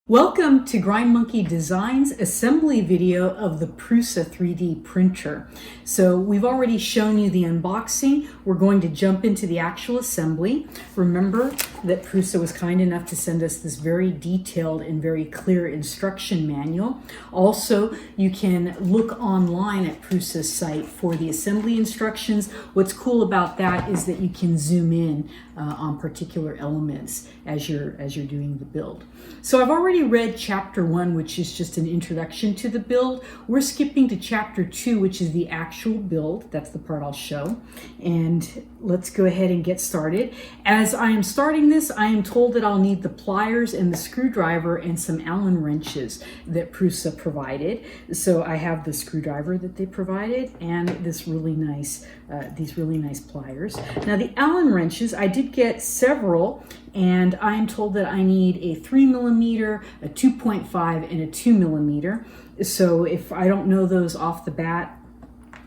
Welcome to Grindmonkey Design's assembly video of the Prusa 3D printer. So we've already shown you the unboxing. We're going to jump into the actual assembly. Remember that Prusa was kind enough to send us this very detailed and very clear instruction manual. Also, you can look online at Prusa's site for the assembly instructions. What's cool about that is that you can zoom in on particular elements as you're doing the build. So I've already read chapter 1, which is just an introduction to the build. We're skipping to chapter 2, which is the actual build. That's the part I'll show. And let's go ahead and get started. As I am starting this, I am told that I'll need the pliers and the screwdriver and some Allen wrenches that Prusa provided. So I have the screwdriver that they provided and this really nice, these really nice pliers. Now the Allen wrenches, I did get several, and I'm told that I need a 3mm, a 2.5, and a 2mm. So if I don't know those off the bat,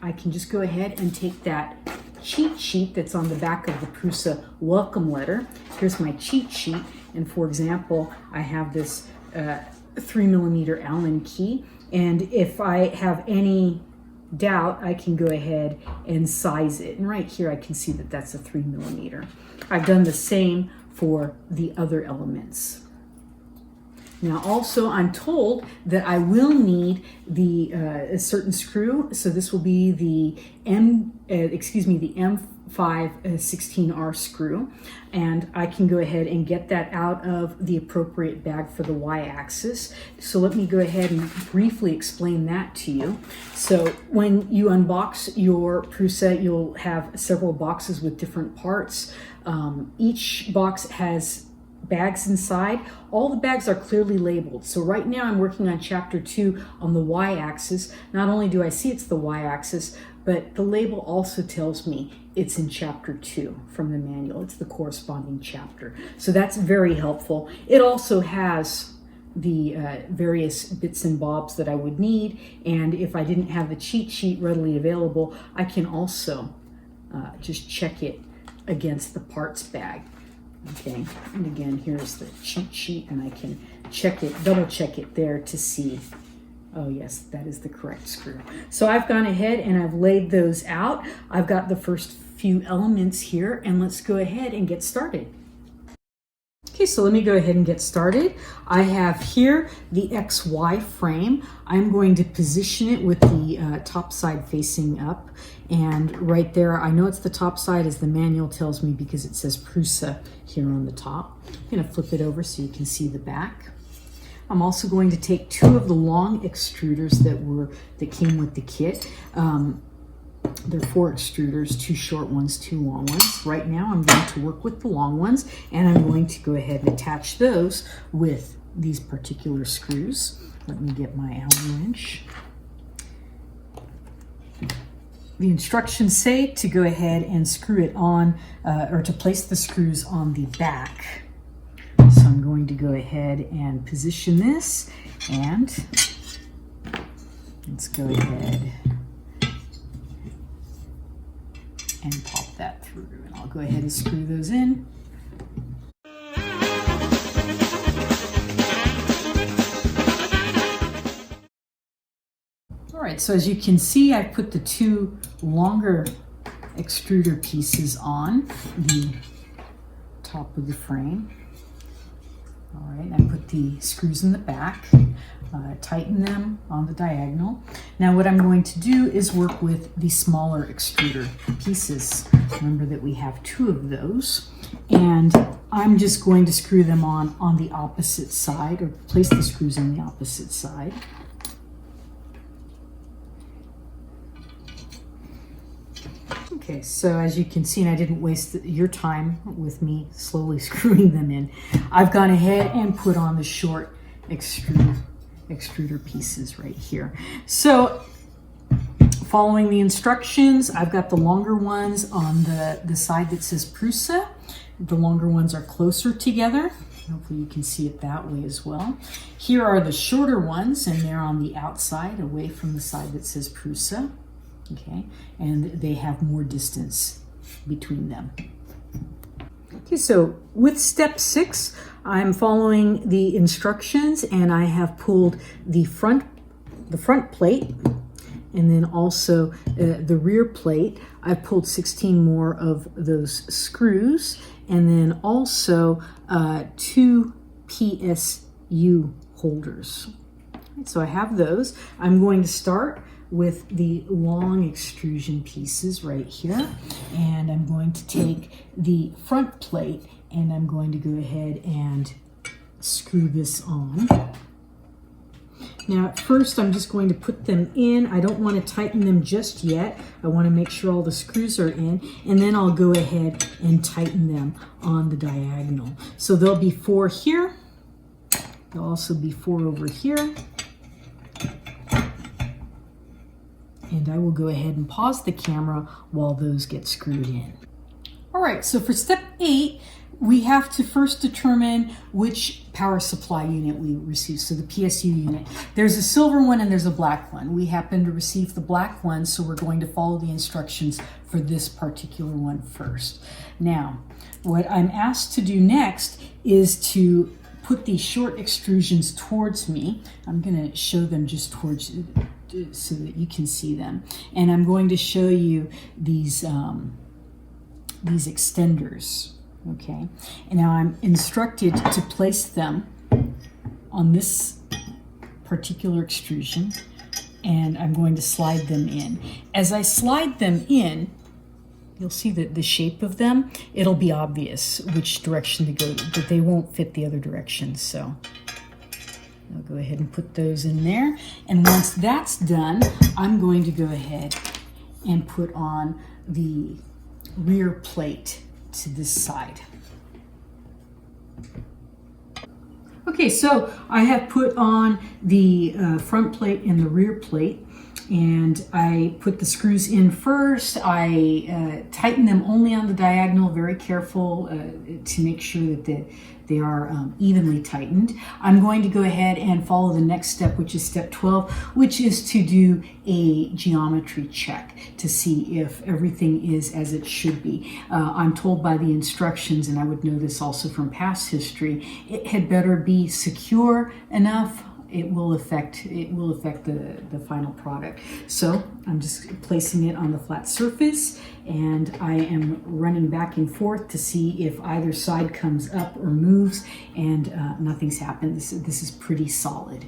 I can just go ahead and take that cheat sheet that's on the back of the Prusa welcome letter. Here's my cheat sheet, and for example, I have this 3mm Allen key, and if I have any doubt, I can go ahead and size it. And right here I can see that that's a 3mm. I've done the same for the other elements. Now also I'm told that I will need the a certain screw. So this will be the M516R screw, and I can go ahead and get that out of the appropriate bag for the y-axis. So let me go ahead and briefly explain that to you. So when you unbox your Prusa, you'll have several boxes with different parts. Each box has bags inside. All the bags are clearly labeled. So right now I'm working on chapter 2 on the y-axis. Not only do I see it's the y-axis, but the label also tells me it's in chapter 2 from the manual. It's the corresponding chapter. So that's very helpful. It also has the various bits and bobs that I would need, and if I didn't have the cheat sheet readily available, I can also just check it against the parts bag. Okay, and again, here's the cheat sheet, and I can check it, double check it there to see, oh yes, that is the correct screw. So I've gone ahead and I've laid those out. I've got the first few elements here, and let's go ahead and get started. Okay, so let me go ahead and get started. I have here the XY frame. I'm going to position it with the top side facing up. And right there, I know it's the top side as the manual tells me because it says Prusa here on the top. I'm going to flip it over so you can see the back. I'm also going to take 2 of the long extruders that came with the kit. There are 4 extruders, 2 short ones, 2 long ones. Right now I'm going to work with the long ones, and I'm going to go ahead and attach those with these particular screws. Let me get my Allen wrench. The instructions say to go ahead and screw it on, or to place the screws on the back. So I'm going to go ahead and position this, and let's go ahead and pop that through, and I'll go ahead and screw those in. All right, so as you can see, I put the 2 longer extruder pieces on the top of the frame. All right, I put the screws in the back, tighten them on the diagonal. Now what I'm going to do is work with the smaller extruder pieces. Remember that we have 2 of those, and I'm just going to screw them on the opposite side, or place the screws on the opposite side. Okay, so as you can see, and I didn't waste your time with me slowly screwing them in, I've gone ahead and put on the short extruder pieces right here. So following the instructions, I've got the longer ones on the side that says Prusa. The longer ones are closer together. Hopefully you can see it that way as well. Here are the shorter ones, and they're on the outside, away from the side that says Prusa. Okay, and they have more distance between them. Okay, so with step 6, I'm following the instructions and I have pulled the front plate and then also the rear plate. I've pulled 16 more of those screws and then also 2 PSU holders. So I have those. I'm going to start with the long extrusion pieces right here, and I'm going to take the front plate and I'm going to go ahead and screw this on. Now at first I'm just going to put them in. I don't want to tighten them just yet. I want to make sure all the screws are in, and then I'll go ahead and tighten them on the diagonal. So there'll be 4 here. There'll also be 4 over here. And I will go ahead and pause the camera while those get screwed in. All right, so for step 8, we have to first determine which power supply unit we receive, so the PSU unit. There's a silver one and there's a black one. We happen to receive the black one, so we're going to follow the instructions for this particular one first. Now, what I'm asked to do next is to put these short extrusions towards me. I'm going to show them just towards so that you can see them. And I'm going to show you these extenders, okay? And now I'm instructed to place them on this particular extrusion, and I'm going to slide them in. As I slide them in, you'll see that the shape of them, it'll be obvious which direction to go, but they won't fit the other direction, so I'll go ahead and put those in there. And once that's done, I'm going to go ahead and put on the rear plate to this side. Okay, so I have put on the front plate and the rear plate, and I put the screws in first. I tighten them only on the diagonal, very careful to make sure that they are evenly tightened. I'm going to go ahead and follow the next step, which is step 12, which is to do a geometry check to see if everything is as it should be. I'm told by the instructions, and I would know this also from past history, it had better be secure enough. It will affect the final product. So I'm just placing it on the flat surface, and I am running back and forth to see if either side comes up or moves, and nothing's happened. This is pretty solid.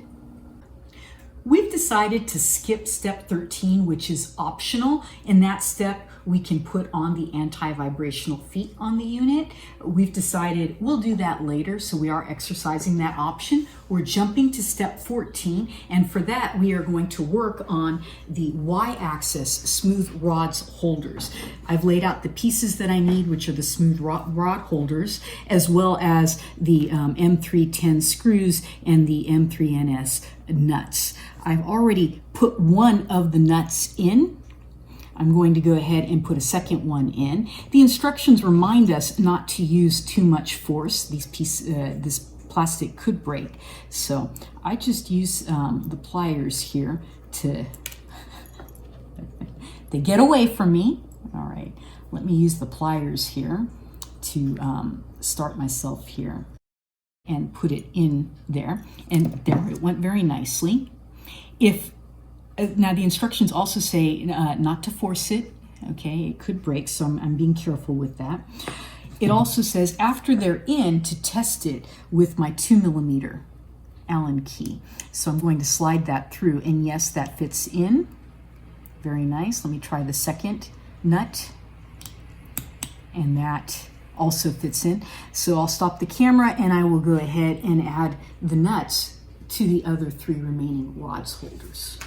We've decided to skip step 13, which is optional. In that step, we can put on the anti-vibrational feet on the unit. We've decided we'll do that later, so we are exercising that option. We're jumping to step 14, and for that, we are going to work on the Y-axis smooth rods holders. I've laid out the pieces that I need, which are the smooth rod holders, as well as the M310 screws and the M3NS nuts. I've already put one of the nuts in. I'm going to go ahead and put a second one in. The instructions remind us not to use too much force. This plastic could break. So I just use the pliers here to they get away from me. All right, let me use the pliers here to start myself here and put it in there. And there, it went very nicely. Now the instructions also say not to force it, okay? It could break, so I'm being careful with that. It also says after they're in to test it with my 2mm Allen key. So I'm going to slide that through, and yes, that fits in. Very nice. Let me try the second nut, and that also fits in. So I'll stop the camera and I will go ahead and add the nuts to the other 3 remaining rods holders.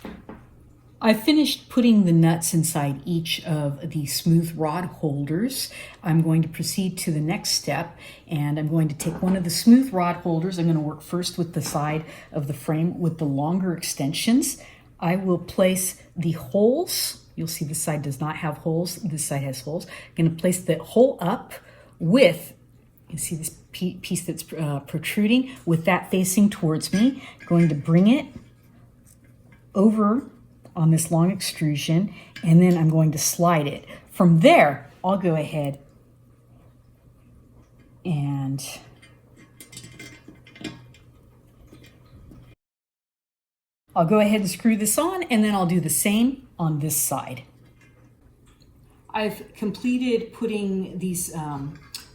I finished putting the nuts inside each of the smooth rod holders. I'm going to proceed to the next step, and I'm going to take one of the smooth rod holders. I'm going to work first with the side of the frame with the longer extensions. I will place the holes. You'll see this side does not have holes. This side has holes. I'm going to place the hole up with, you see this piece that's protruding, with that facing towards me. I'm going to bring it over on this long extrusion, and then I'm going to slide it. From there, I'll go ahead And I'll go ahead and screw this on, and then I'll do the same on this side. I've completed putting these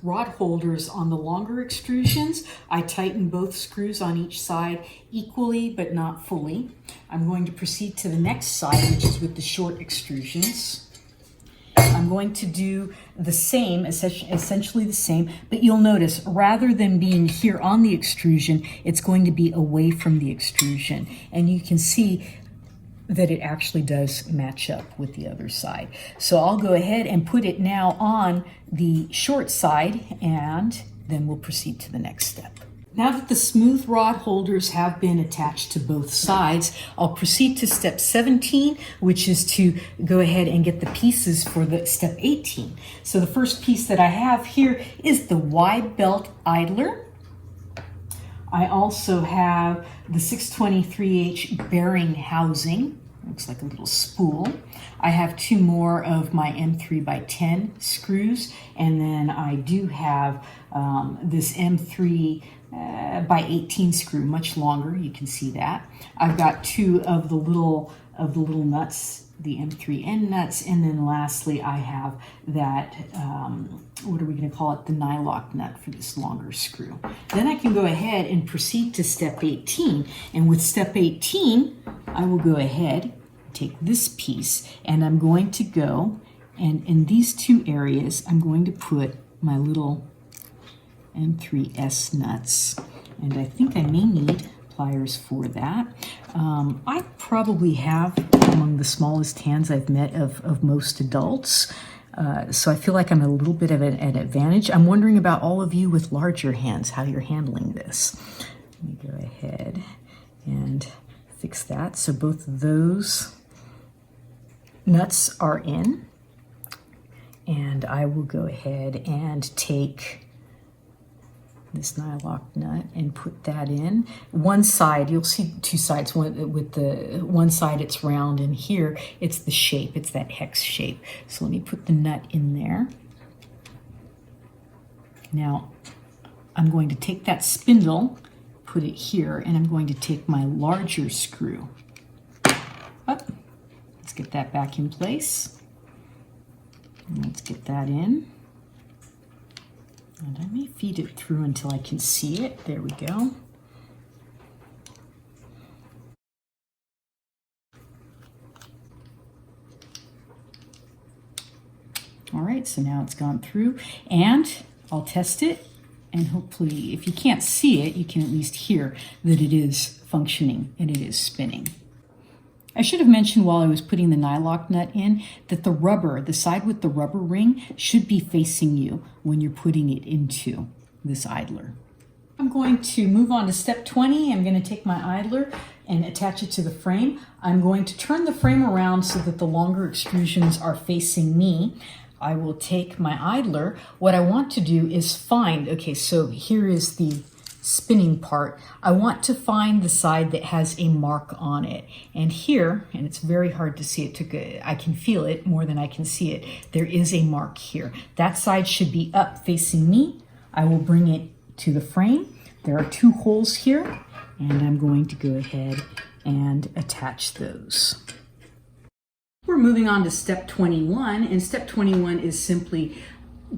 rod holders on the longer extrusions. I tighten both screws on each side equally, but not fully. I'm going to proceed to the next side, which is with the short extrusions. I'm going to do the same, essentially the same, but you'll notice rather than being here on the extrusion, it's going to be away from the extrusion. And you can see that it actually does match up with the other side. So I'll go ahead and put it now on the short side, and then we'll proceed to the next step. Now that the smooth rod holders have been attached to both sides, I'll proceed to step 17, which is to go ahead and get the pieces for the step 18. So the first piece that I have here is the Y belt idler. I also have the 623H bearing housing. Looks like a little spool. I have two more of my M3x10 screws, and then I do have this M3x18 screw, much longer. You can see that. I've got two of the little nuts, the M3N nuts, and then lastly I have that what are we going to call it, the nylock nut for this longer screw. Then I can go ahead and proceed to step 18, and with step 18 I will go ahead, take this piece, and I'm going to go, and in these two areas I'm going to put my little M3S nuts, and I think I may need pliers for that. I probably have among the smallest hands I've met of most adults, so I feel like I'm a little bit of an advantage. I'm wondering about all of you with larger hands, how you're handling this. Let me go ahead and fix that. So both of those nuts are in, and I will go ahead and take this nylock nut and put that in. One side, you'll see two sides. With the one side it's round, and here it's the shape, it's that hex shape. So let me put the nut in there. Now I'm going to take that spindle, put it here, and I'm going to take my larger screw up. Let's get that back in place. And let's get that in. And I may feed it through until I can see it. There we go. All right, so now it's gone through, and I'll test it, and hopefully, if you can't see it, you can at least hear that it is functioning and it is spinning. I should have mentioned while I was putting the nylock nut in that the rubber, the side with the rubber ring, should be facing you when you're putting it into this idler. I'm going to move on to step 20. I'm going to take my idler and attach it to the frame. I'm going to turn the frame around so that the longer extrusions are facing me. I will take my idler. What I want to do is find, okay, so here is the spinning part. I want to find the side that has a mark on it. And here, and it's very hard to see it, I can feel it more than I can see it. There is a mark here. That side should be up facing me. I will bring it to the frame. There are two holes here, and I'm going to go ahead and attach those. We're moving on to step 21, and step 21 is simply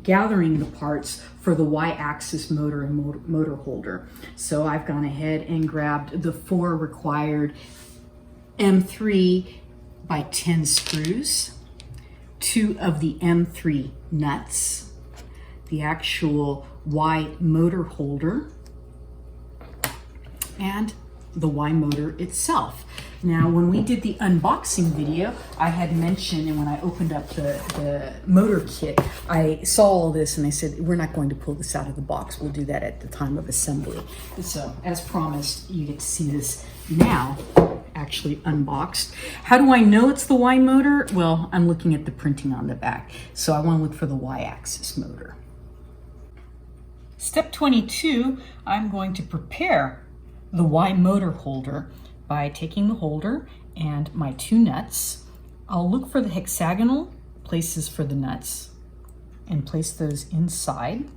gathering the parts for the Y-axis motor and motor holder. So I've gone ahead and grabbed the 4 required M3x10 screws, 2 of the M3 nuts, the actual Y motor holder, and the Y motor itself. Now, when we did the unboxing video, I had mentioned, and when I opened up the motor kit, I saw all this and I said, we're not going to pull this out of the box. We'll do that at the time of assembly. So, as promised, you get to see this now, actually unboxed. How do I know it's the Y motor? Well, I'm looking at the printing on the back. So I want to look for the Y-axis motor. Step 22, I'm going to prepare the Y motor holder by taking the holder and my 2 nuts. I'll look for the hexagonal places for the nuts and place those inside.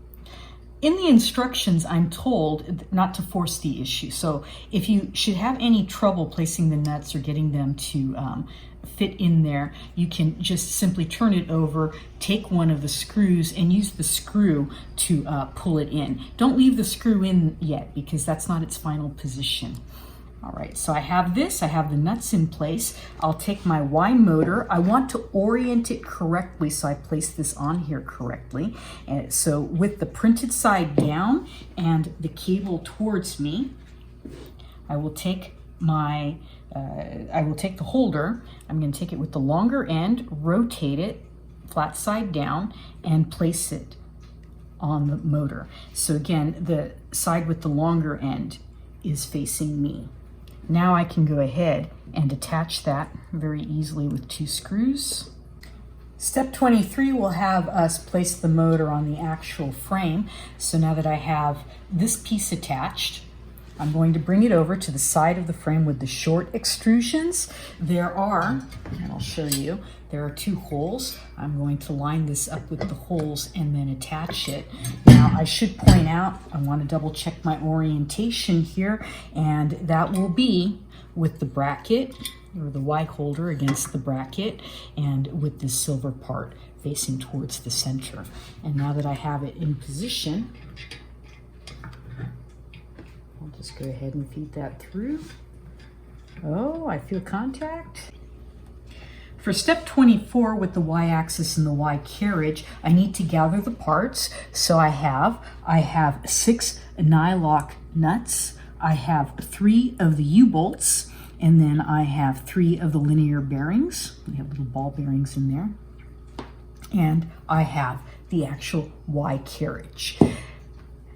In the instructions, I'm told not to force the issue. So if you should have any trouble placing the nuts or getting them to fit in there, you can just simply turn it over, take one of the screws, and use the screw to pull it in. Don't leave the screw in yet, because that's not its final position. All right, so I have this, I have the nuts in place. I'll take my Y motor. I want to orient it correctly, so I place this on here correctly. And so with the printed side down and the cable towards me, I will take my, the holder. I'm going to take it with the longer end, rotate it flat side down, and place it on the motor. So again, the side with the longer end is facing me. Now I can go ahead and attach that very easily with 2 screws. Step 23 will have us place the motor on the actual frame. So now that I have this piece attached, I'm going to bring it over to the side of the frame with the short extrusions. There are, and I'll show you, there are 2 holes. I'm going to line this up with the holes and then attach it. Now I should point out, I want to double check my orientation here, and that will be with the bracket or the Y holder against the bracket and with this silver part facing towards the center. And now that I have it in position, I'll just go ahead and feed that through. Oh, I feel contact. For step 24 with the Y-axis and the Y carriage, I need to gather the parts. So I have 6 nylock nuts, I have 3 of the U-bolts, and then I have 3 of the linear bearings. We have little ball bearings in there. And I have the actual Y carriage.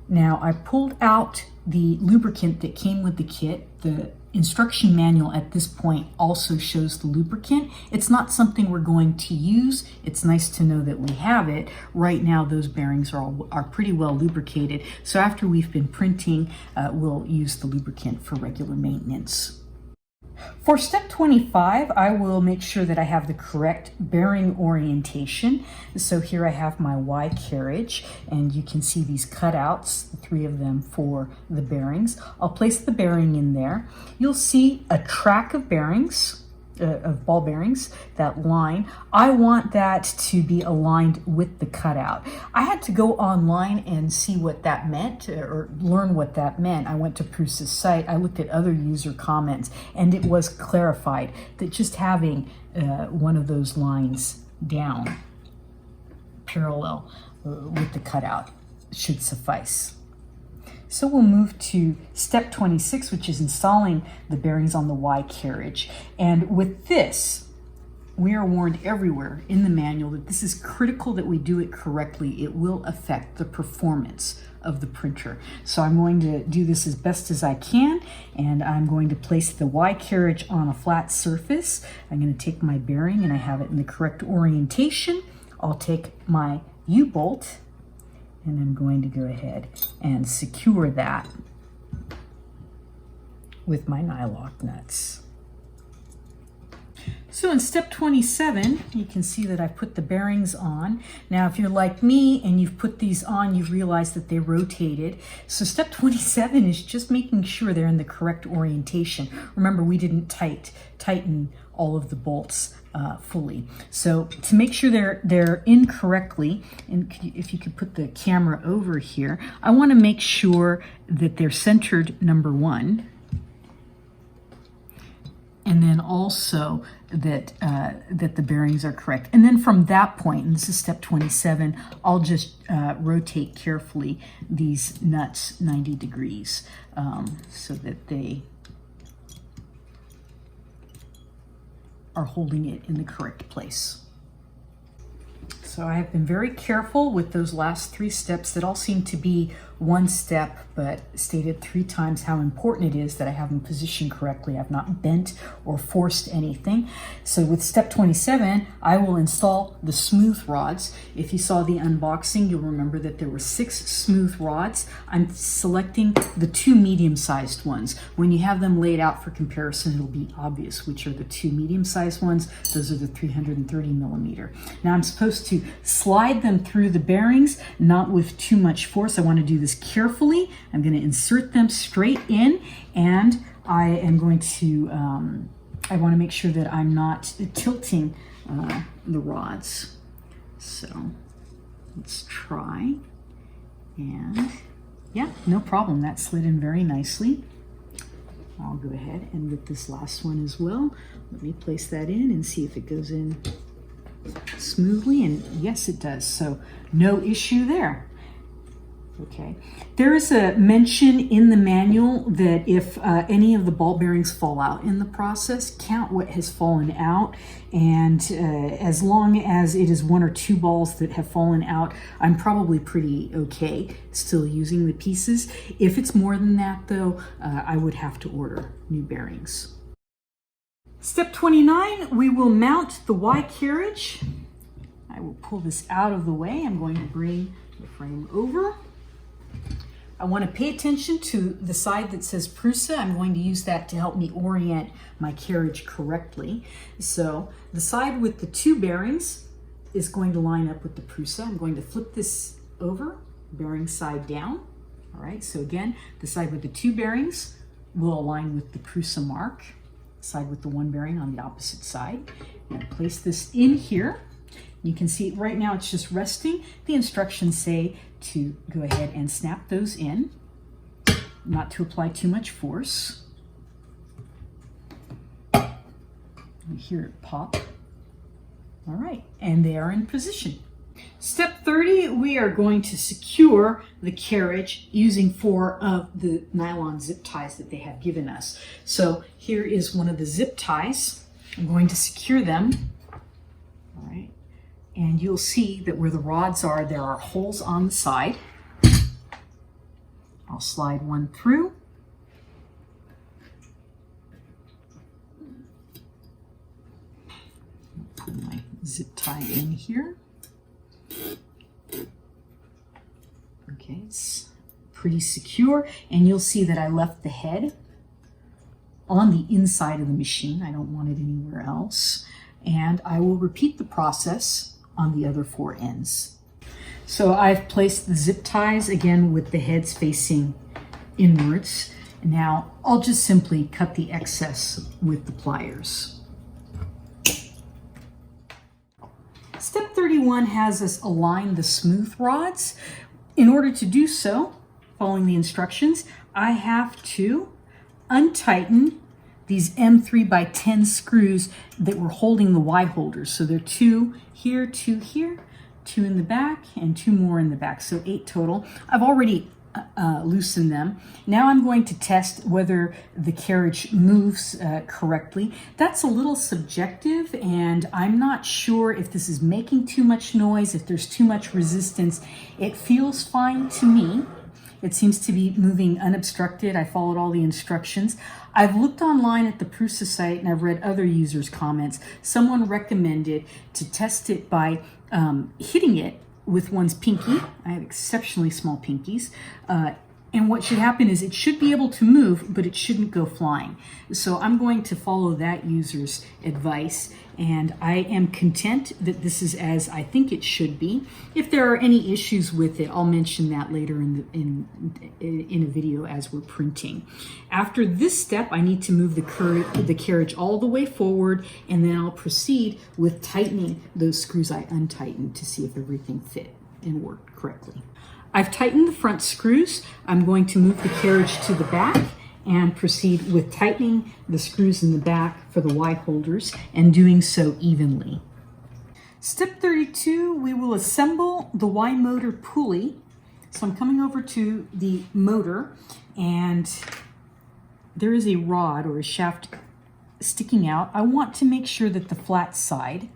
Now I pulled out the lubricant that came with the kit. The instruction manual at this point also shows the lubricant. It's not something we're going to use. It's nice to know that we have it. Right now those bearings are pretty well lubricated. So after we've been printing, we'll use the lubricant for regular maintenance. For step 25, I will make sure that I have the correct bearing orientation. So here I have my Y carriage, and you can see these cutouts, 3 of them for the bearings. I'll place the bearing in there. You'll see a track of bearings, of ball bearings, that line. I want that to be aligned with the cutout. I had to go online and see what that meant, or learn what that meant. I went to Prusa's site, I looked at other user comments, and it was clarified that just having one of those lines down parallel with the cutout should suffice. So we'll move to step 26, which is installing the bearings on the Y carriage. And with this, we are warned everywhere in the manual that this is critical that we do it correctly. It will affect the performance of the printer. So I'm going to do this as best as I can, and I'm going to place the Y carriage on a flat surface. I'm going to take my bearing, and I have it in the correct orientation. I'll take my U-bolt, and I'm going to go ahead and secure that with my nylock nuts. So in step 27, you can see that I put the bearings on. Now, if you're like me and you've put these on, you've realized that they rotated. So step 27 is just making sure they're in the correct orientation. Remember, we didn't tighten all of the bolts fully. So to make sure they're in correctly, and if you could put the camera over here, I want to make sure that they're centered, number 1. And then also that the bearings are correct. And then from that point, and this is step 27, I'll just rotate carefully these nuts 90 degrees so that they are holding it in the correct place. So I have been very careful with those last 3 steps that all seem to be one step, but stated 3 times how important it is that I have them positioned correctly. I've not bent or forced anything. So with step 27, I will install the smooth rods. If you saw the unboxing, you'll remember that there were 6 smooth rods. I'm selecting the 2 medium-sized ones. When you have them laid out for comparison, it'll be obvious which are the 2 medium-sized ones. Those are the 330 millimeter. Now I'm supposed to slide them through the bearings, not with too much force. I want to do this carefully. I'm going to insert them straight in, and I am going to, I want to make sure that I'm not tilting the rods. So let's try, and yeah, no problem. That slid in very nicely. I'll go ahead and with this last one as well. Let me place that in and see if it goes in smoothly, and yes, it does. So no issue there. Okay, there is a mention in the manual that if any of the ball bearings fall out in the process, count what has fallen out, and as long as it is 1 or 2 balls that have fallen out, I'm probably pretty okay still using the pieces. If it's more than that though, I would have to order new bearings. Step 29, we will mount the Y carriage. I will pull this out of the way. I'm going to bring the frame over. I want to pay attention to the side that says Prusa. I'm going to use that to help me orient my carriage correctly. So the side with the 2 bearings is going to line up with the Prusa. I'm going to flip this over, bearing side down. All right, so again, the side with the 2 bearings will align with the Prusa mark. Side with the 1 bearing on the opposite side. And place this in here. You can see right now it's just resting. The instructions say to go ahead and snap those in, not to apply too much force. You hear it pop. All right, and they are in position. Step 30, we are going to secure the carriage using 4 of the nylon zip ties that they have given us. So here is one of the zip ties. I'm going to secure them. All right. And you'll see that where the rods are, there are holes on the side. I'll slide one through. Put my zip tie in here. Okay, it's pretty secure, and you'll see that I left the head on the inside of the machine. I don't want it anywhere else. And I will repeat the process on the other 4 ends. So I've placed the zip ties again with the heads facing inwards. Now I'll just simply cut the excess with the pliers. Step 31 has us align the smooth rods. In order to do so, following the instructions, I have to untighten these M3x10 screws that were holding the Y holders. So there are 2 here, 2 here, 2 in the back, and 2 more in the back. So 8 total. I've already loosened them. Now I'm going to test whether the carriage moves correctly. That's a little subjective, and I'm not sure if this is making too much noise, if there's too much resistance. It feels fine to me. It seems to be moving unobstructed. I followed all the instructions. I've looked online at the Prusa site and I've read other users' comments. Someone recommended to test it by hitting it with one's pinky. I have exceptionally small pinkies. And what should happen is it should be able to move, but it shouldn't go flying. So I'm going to follow that user's advice, and I am content that this is as I think it should be. If there are any issues with it, I'll mention that later in a video as we're printing. After this step, I need to move the carriage all the way forward, and then I'll proceed with tightening those screws I untightened to see if everything fit and worked correctly. I've tightened the front screws. I'm going to move the carriage to the back and proceed with tightening the screws in the back for the Y holders and doing so evenly. Step 32, we will assemble the Y motor pulley. So I'm coming over to the motor, and there is a rod or a shaft sticking out. I want to make sure that the flat side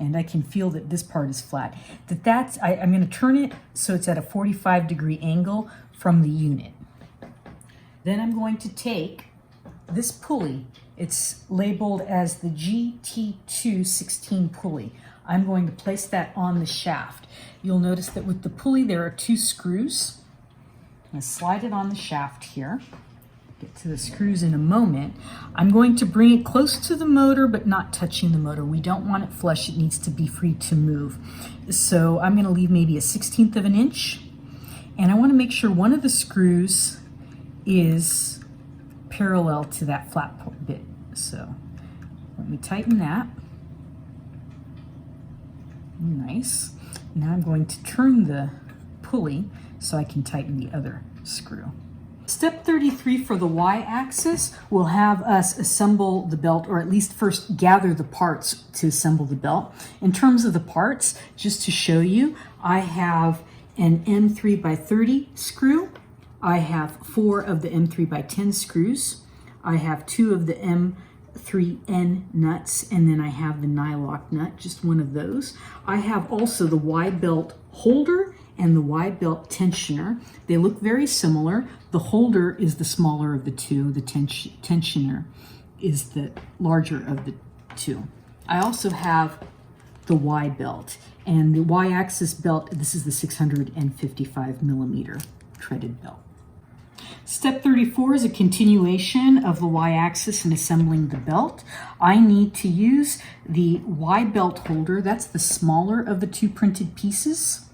and I can feel that this part is flat. I'm going to turn it so it's at a 45-degree angle from the unit. Then I'm going to take this pulley. It's labeled as the GT216 pulley. I'm going to place that on the shaft. You'll notice that with the pulley there are 2 screws. I'm going to slide it on the shaft here. Get to the screws in a moment. I'm going to bring it close to the motor but not touching the motor. We don't want it flush, it needs to be free to move. So I'm going to leave maybe a 1/16 of an inch, and I want to make sure one of the screws is parallel to that flat bit. So let me tighten that. Nice. Now I'm going to turn the pulley so I can tighten the other screw. Step 33 for the y-axis will have us assemble the belt, or at least first gather the parts to assemble the belt. In terms of the parts, just to show you, I have an M3x30 screw. I have 4 of the M3x10 screws. I have 2 of the M3N nuts, and then I have the nylock nut, just one of those. I have also the Y-belt holder and the Y-belt tensioner. They look very similar. The holder is the smaller of the two. The tensioner is the larger of the two. I also have the Y-belt, and the Y-axis belt, this is the 655 millimeter treaded belt. Step 34 is a continuation of the y-axis in assembling the belt. I need to use the Y-belt holder. That's the smaller of the 2 printed pieces.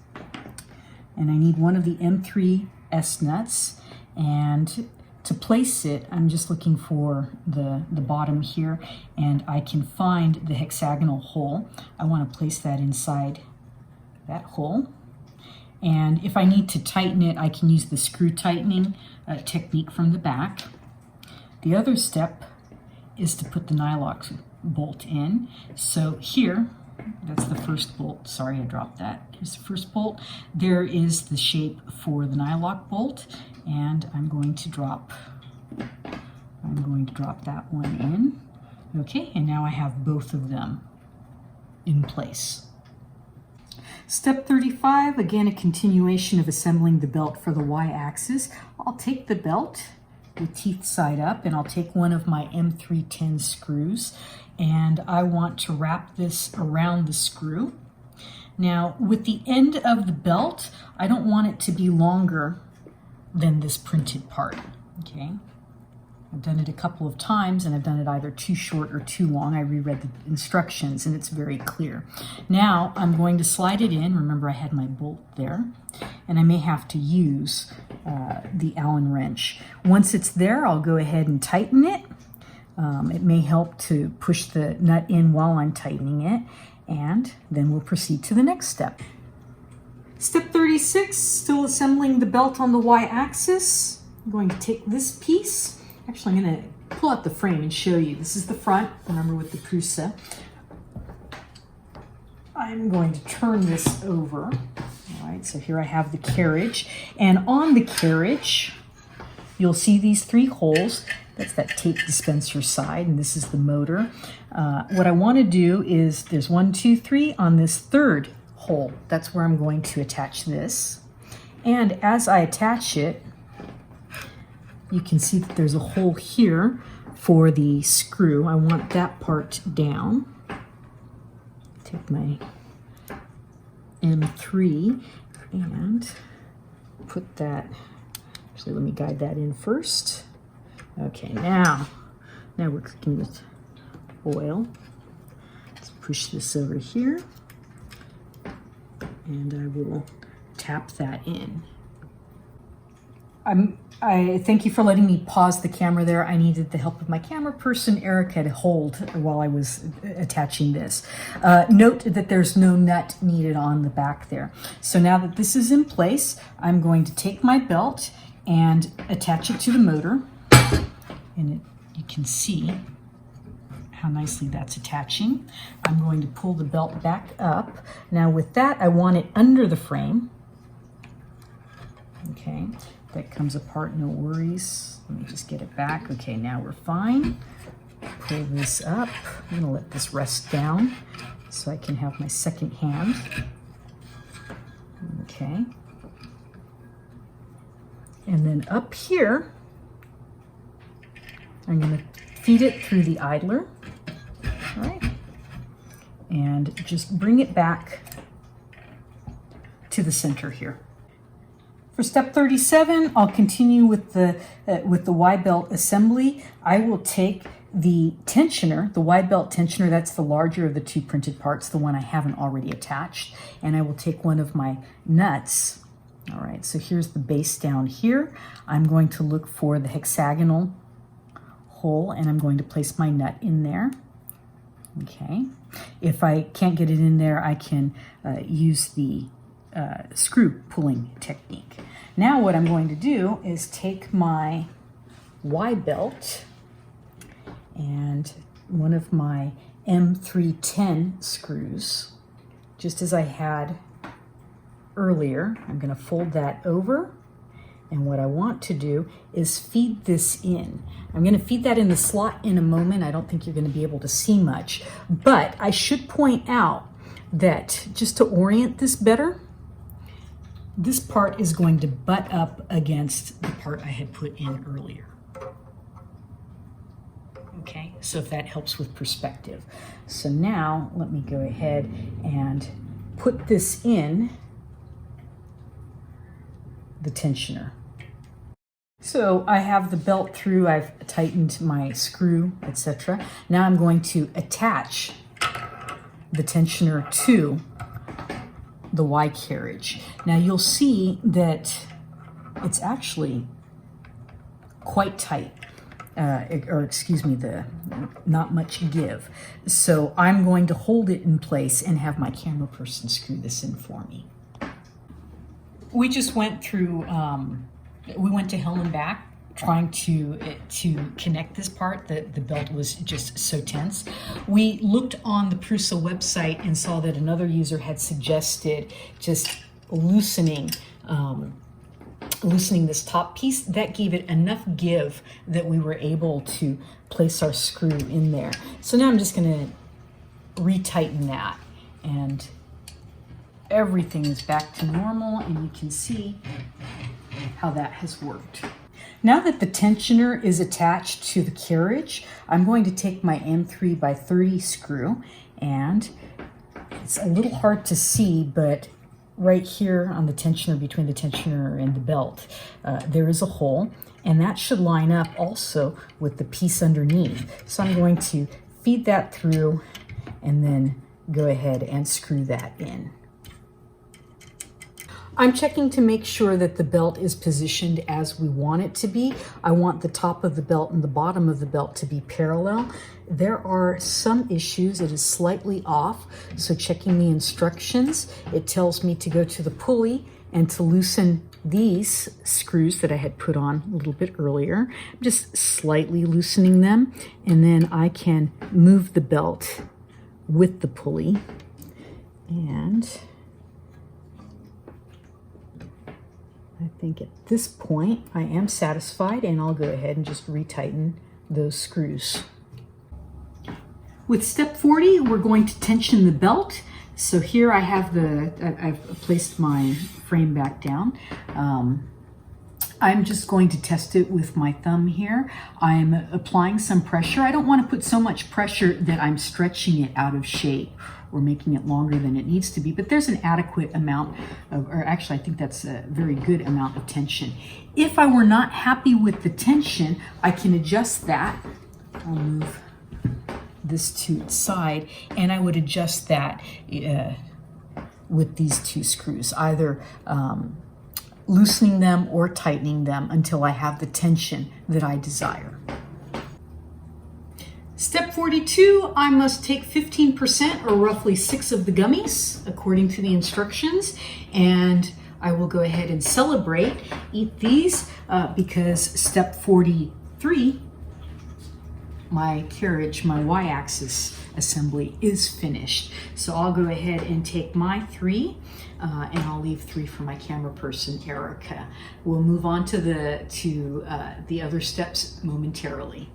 And I need one of the M3S nuts. And to place it, I'm just looking for the bottom here, and I can find the hexagonal hole. I want to place that inside that hole. And if I need to tighten it, I can use the screw tightening technique from the back. The other step is to put the nylock bolt in. So here, that's the first bolt. Sorry, I dropped that. Here's the first bolt. There is the shape for the nylock bolt, and I'm going to drop that one in. Okay, and now I have both of them in place. Step 35, again, a continuation of assembling the belt for the y-axis. I'll take the belt, the teeth side up, and I'll take one of my M310 screws, and I want to wrap this around the screw. Now, with the end of the belt, I don't want it to be longer than this printed part, okay? I've done it a couple of times, and I've done it either too short or too long. I reread the instructions, and it's very clear. Now I'm going to slide it in. Remember, I had my bolt there, and I may have to use the Allen wrench. Once it's there, I'll go ahead and tighten it. It may help to push the nut in while I'm tightening it, and then we'll proceed to the next step. Step 36, still assembling the belt on the y-axis. I'm going to take this piece. Actually, I'm going to pull out the frame and show you. This is the front, remember, with the Prusa. I'm going to turn this over. All right, so here I have the carriage. And on the carriage, you'll see these 3 holes. That's that tape dispenser side, and this is the motor. What I want to do is, there's 1, 2, 3 on this 3rd hole. That's where I'm going to attach this. And as I attach it, you can see that there's a hole here for the screw. I want that part down. Take my M3 and put that, actually let me guide that in first. Okay, now we're cooking with oil. Let's push this over here, and I will tap that in. I thank you for letting me pause the camera there. I needed the help of my camera person, Erica, to hold while I was attaching this. Note that there's no nut needed on the back there. So now that this is in place, I'm going to take my belt and attach it to the motor. And you can see how nicely that's attaching. I'm going to pull the belt back up. Now with that, I want it under the frame. Okay. That comes apart, no worries. Let me just get it back. Okay, now we're fine. Pull this up. I'm gonna let this rest down. so I can have my second hand. Okay. And then up here, I'm going to feed it through the idler, all right, and just bring it back to the center here. For step 37, I'll continue with the Y belt assembly. I will take the tensioner, the Y belt tensioner, that's the larger of the two printed parts, the one I haven't already attached, and I will take one of my nuts. All right, so here's the base down here. I'm going to look for the hexagonal hole, and I'm going to place my nut in there. Okay, if I can't get it in there, I can use the screw pulling technique. Now what I'm going to do is take my Y belt and one of my M310 screws, just as I had earlier. I'm going to fold that over, and what I want to do is feed this in. I'm going to feed that in the slot in a moment. I don't think you're going to be able to see much, but I should point out that just to orient this better, this part is going to butt up against the part I had put in earlier. Okay, so if that helps with perspective. So now let me go ahead and put this in the tensioner. So I have the belt through, I've tightened my screw, etc. Now I'm going to attach the tensioner to the Y carriage. Now you'll see that it's actually quite tight, or excuse me, not much give. So I'm going to hold it in place and have my camera person screw this in for me. We just went through, we went to hell and back trying to connect this part. The belt was just so tense. We looked on the Prusa website and saw that another user had suggested just loosening this top piece. That gave it enough give that we were able to place our screw in there. So now I'm just going to retighten that, and everything is back to normal, and you can see how that has worked. Now that the tensioner is attached to the carriage, I'm going to take my M3x30 screw, and it's a little hard to see, but right here on the tensioner, between the tensioner and the belt, there is a hole, and that should line up also with the piece underneath. So I'm going to feed that through and then go ahead and screw that in. I'm checking to make sure that the belt is positioned as we want it to be. I want the top of the belt and the bottom of the belt to be parallel. There are some issues, it is slightly off, so checking the instructions, it tells me to go to the pulley and to loosen these screws that I had put on a little bit earlier. I'm just slightly loosening them, and then I can move the belt with the pulley, and I think at this point I am satisfied, and I'll go ahead and just retighten those screws. With step 40, we're going to tension the belt. So here I have I've placed my frame back down. I'm just going to test it with my thumb here. I'm applying some pressure. I don't want to put so much pressure that I'm stretching it out of shape or making it longer than it needs to be, but there's an adequate amount of, or actually I think that's a very good amount of tension. If I were not happy with the tension, I can adjust that. I'll move this to its side, and I would adjust that with these two screws, either loosening them or tightening them until I have the tension that I desire. Step 42, I must take 15% or roughly 6 of the gummies according to the instructions, and I will go ahead and celebrate, eat these because step 43, my carriage, my Y-axis assembly is finished. So I'll go ahead and take my 3 and I'll leave 3 for my camera person, Erica. We'll move on to the other steps momentarily.